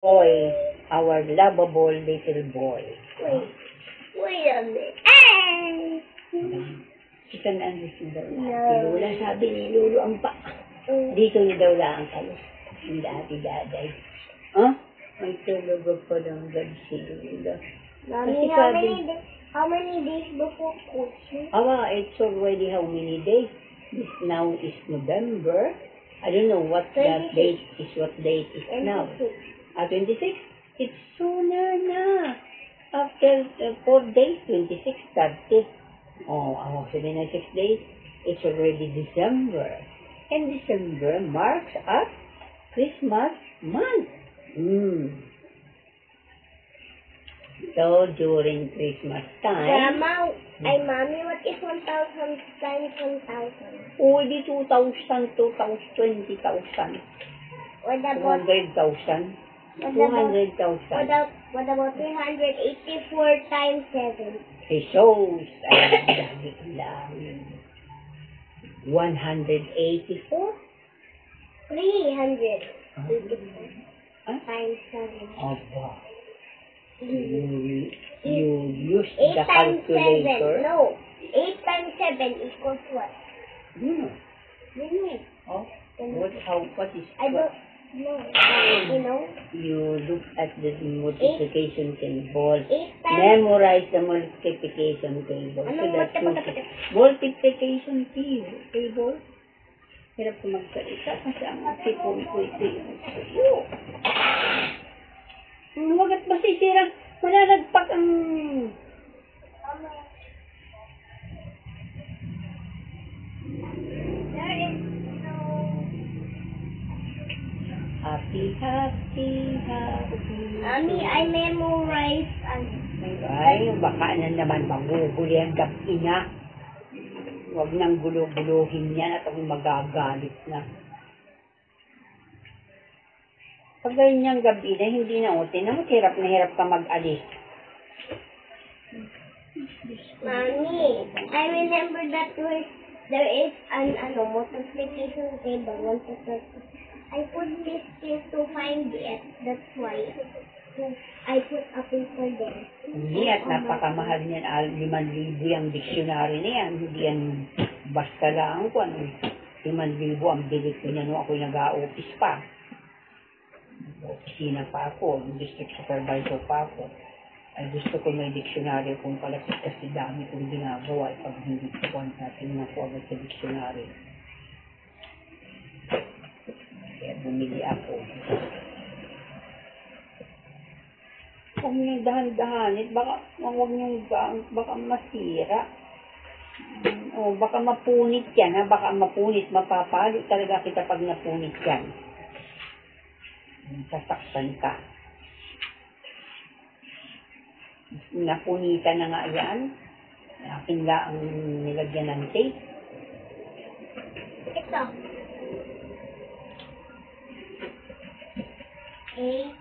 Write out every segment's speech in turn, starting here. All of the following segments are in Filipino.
Boy, our lovable little boy. Wait a minute. Ay! Ito na ang gusto daw na. No. Wala sabi ni Lulu ang pa. Dito niya daw lang kayo. Ang dati-daday. Huh? May tulog pa ng God si Lulu. Mommy, Kasi how many days before Christmas? It's already how many days? This now is November. I don't know what that 26. date is. What date is now? 26? It's sooner na. After 4 days, 26, 30. Oh, 76 days. It's already December. And December marks a Christmas month. So, during Christmas time... Grandma, Mommy, what is 1,000 times 1,000? Oh, di 2,000, 20,000. What about 200,000. 200,000. what about 384 times 7? Pesos. Ay, dami lang. 184? 384 times 7. Aba. You use 8 the times 7. calculator? No. 8 times 7 equals what? No. Oh, what is I what? don't know. You know? You look at the multiplication table. 8 times... Memorize the multiplication table. So that you multiplication table. Hirap ko magsalita kasi ang sipon ko ito yung huwag at masisirang malalagpak ang... Happy. Mommy, I memorized Ay, baka na naman maguguli ang gabi na. Huwag nang gulo-gulohin yan at ako magagalit na. Pag ganyang gabi na, hindi na utin na hirap na hirap ka mag-alis. Mommy, I remember that there is an multiplication table, 1 to 30. I put this here to find it. That's why I put a paper there. Hindi at napakamahal niyan. 5,000 ang dictionary na yan. Hindi yan basta lang kung ano. 5,000 ang bilit ko niya nung ako'y nag-a-office pa. Opisina pa ako. District supervisor pa ako. Ay gusto ko may dictionary kung kalapit kasi dami kong ginagawa. Pag hindi ko natin nakuha agad sa dictionary. Kaya bumili ako. Huwag niyong dahan-dahanit. Baka masira. Baka mapunit yan. Baka mapunit. Mapapalo talaga kita pag napunit yan. Sasaktan ka. Napunitan na nga yan. Akin lang ang nilagyan ng tape. Ito. 8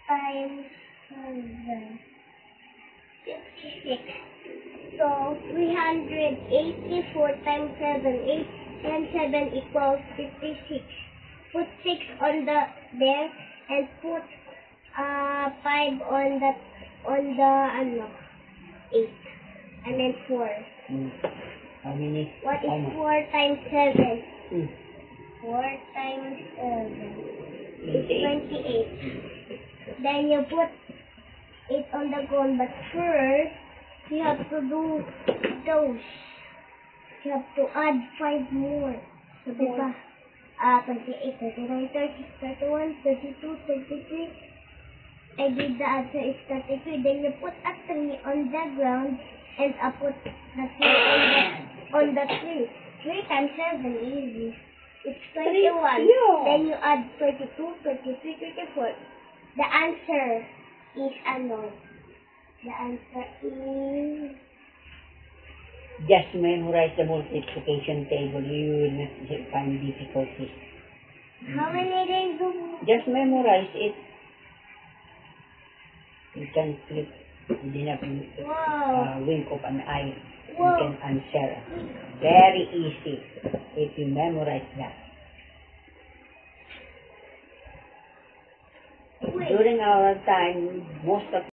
times 7. 66. So, 384 times 7. 8 times 7 equals 56. Put 6 on there and put 5 on the 8. And then 4. How many? What is 4 times 7? 4 times 7. It's 28. Then you put it on the ground, but first you have to do those. You have to add 5 more. So, diba? 28, 29, 30, 31, 32, 33. I did the answer is 33. Then you put a 3 on the ground and I put the 3 on the 3. 3 times 7 easy. It's 21. Yeah. Then you add 22, 23, 24. The answer is The answer is... Just memorize the multiplication table. You will not find difficulties. How many days do Just memorize it. You can click. Hindi na wink of an eye. You can answer. Very easy if you memorize that. During our time, most of